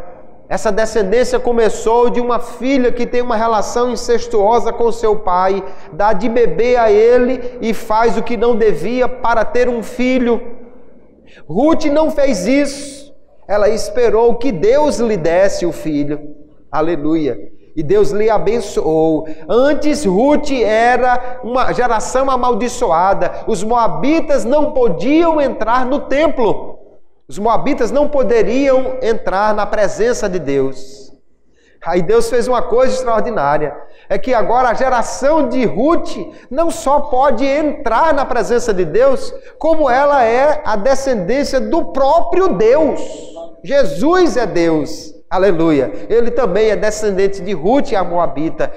Essa descendência começou de uma filha que tem uma relação incestuosa com seu pai, dá de beber a ele e faz o que não devia para ter um filho. Ruth não fez isso. Ela esperou que Deus lhe desse o filho. Aleluia. E Deus lhe abençoou. Antes, Ruth era uma geração amaldiçoada. Os moabitas não podiam entrar no templo. Os moabitas não poderiam entrar na presença de Deus. Aí Deus fez uma coisa extraordinária. É que agora a geração de Ruth não só pode entrar na presença de Deus, como ela é a descendência do próprio Deus. Jesus é Deus. Aleluia. Ele também é descendente de Ruth, a moabita.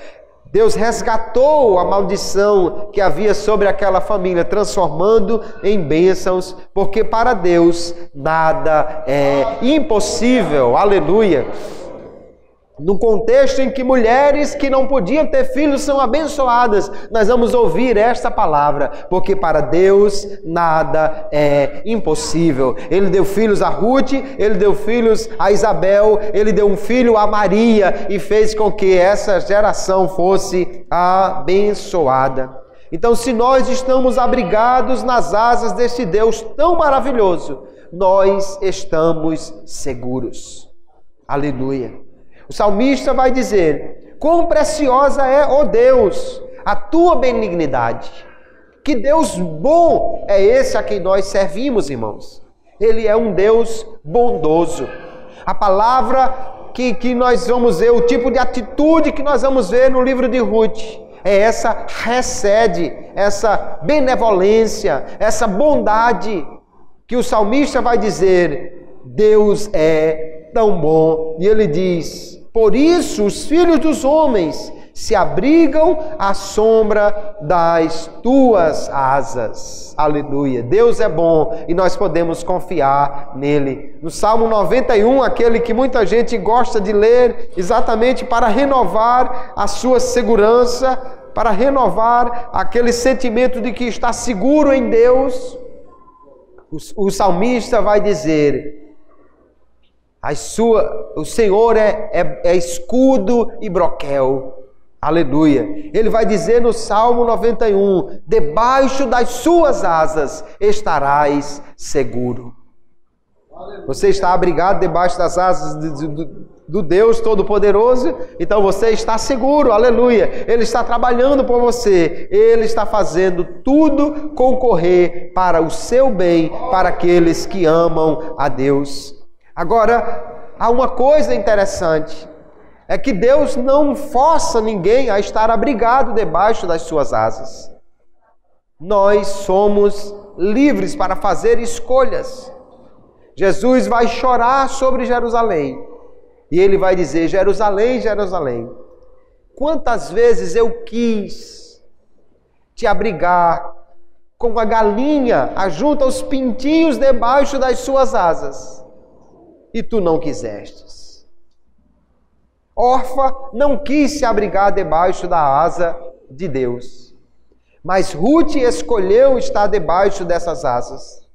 Deus resgatou a maldição que havia sobre aquela família, transformando em bênçãos, porque para Deus nada é impossível. Aleluia. No contexto em que mulheres que não podiam ter filhos são abençoadas, nós vamos ouvir esta palavra, porque para Deus nada é impossível. Ele deu filhos a Ruth, ele deu filhos a Isabel, ele deu um filho a Maria e fez com que essa geração fosse abençoada. Então, se nós estamos abrigados nas asas deste Deus tão maravilhoso, nós estamos seguros. Aleluia. O salmista vai dizer: quão preciosa é, ó Deus, a tua benignidade. Que Deus bom é esse a quem nós servimos, irmãos. Ele é um Deus bondoso. A palavra que nós vamos ver, o tipo de atitude que nós vamos ver no livro de Ruth, é essa recede, essa benevolência, essa bondade, que o salmista vai dizer: Deus é tão bom. E ele diz: por isso os filhos dos homens se abrigam à sombra das tuas asas. Aleluia. Deus é bom e nós podemos confiar nele. No Salmo 91, aquele que muita gente gosta de ler exatamente para renovar a sua segurança, para renovar aquele sentimento de que está seguro em Deus, o salmista vai dizer: o Senhor é escudo e broquel. Aleluia. Ele vai dizer no Salmo 91, debaixo das suas asas estarás seguro. Você está abrigado debaixo das asas do Deus Todo-Poderoso, então você está seguro, aleluia. Ele está trabalhando por você, Ele está fazendo tudo concorrer para o seu bem, para aqueles que amam a Deus. Agora, há uma coisa interessante, é que Deus não força ninguém a estar abrigado debaixo das suas asas. Nós somos livres para fazer escolhas. Jesus vai chorar sobre Jerusalém, e ele vai dizer: Jerusalém, Jerusalém, quantas vezes eu quis te abrigar como a galinha ajunta os pintinhos debaixo das suas asas, e tu não quisestes. Orfa não quis se abrigar debaixo da asa de Deus, mas Ruth escolheu estar debaixo dessas asas,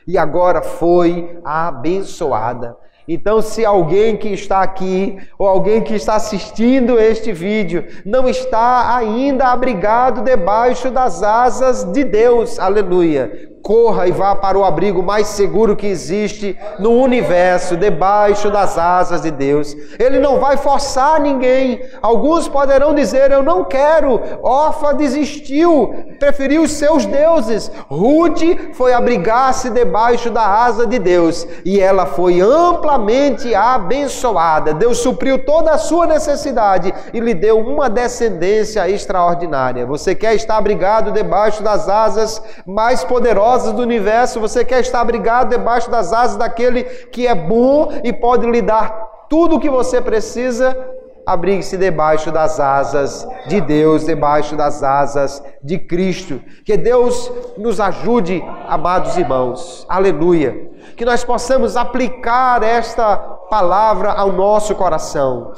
e agora foi abençoada. Então, se alguém que está aqui, ou alguém que está assistindo este vídeo, não está ainda abrigado debaixo das asas de Deus, aleluia, corra e vá para o abrigo mais seguro que existe no universo, debaixo das asas de Deus. Ele não vai forçar ninguém. Alguns poderão dizer: eu não quero. Orfa desistiu, preferiu os seus deuses. Ruth foi abrigar-se debaixo da asa de Deus, e ela foi amplamente abençoada. Deus supriu toda a sua necessidade e lhe deu uma descendência extraordinária. Você quer estar abrigado debaixo das asas mais poderosas do universo? Você quer estar abrigado debaixo das asas daquele que é bom e pode lhe dar tudo o que você precisa? Abrigue-se debaixo das asas de Deus, debaixo das asas de Cristo. Que Deus nos ajude, amados irmãos. Aleluia. Que nós possamos aplicar esta palavra ao nosso coração.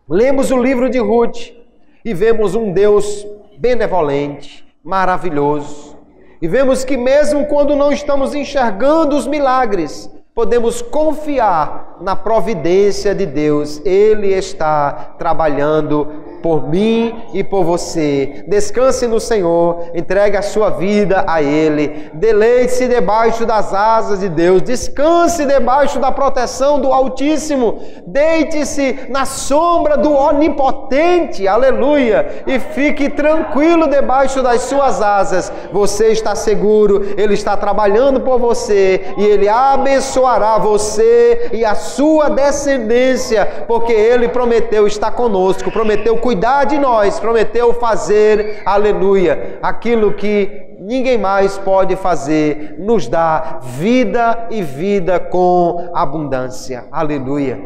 Lemos o livro de Ruth e vemos um Deus benevolente, maravilhoso. E vemos que mesmo quando não estamos enxergando os milagres, podemos confiar na providência de Deus. Ele está trabalhando por mim e por você. Descanse no Senhor, entregue a sua vida a Ele. Deleite-se debaixo das asas de Deus. Descanse debaixo da proteção do Altíssimo. Deite-se na sombra do Onipotente. Aleluia. E fique tranquilo debaixo das suas asas. Você está seguro. Ele está trabalhando por você e Ele abençoará você e a sua descendência, porque Ele prometeu estar conosco, prometeu cuidar de nós, prometeu fazer, aleluia, aquilo que ninguém mais pode fazer, nos dá vida e vida com abundância, aleluia.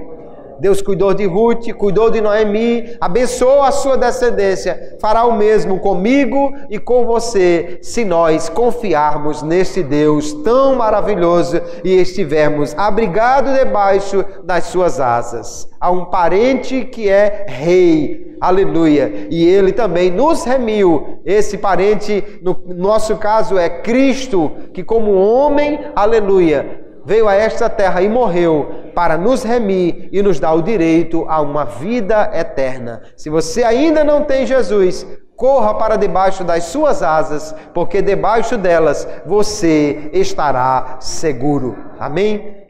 Deus cuidou de Ruth, cuidou de Noemi, abençoou a sua descendência. Fará o mesmo comigo e com você, se nós confiarmos nesse Deus tão maravilhoso e estivermos abrigados debaixo das suas asas. Há um parente que é rei, aleluia, e ele também nos remiu. Esse parente, no nosso caso, é Cristo, que como homem, aleluia, veio a esta terra e morreu para nos remir e nos dar o direito a uma vida eterna. Se você ainda não tem Jesus, corra para debaixo das suas asas, porque debaixo delas você estará seguro. Amém?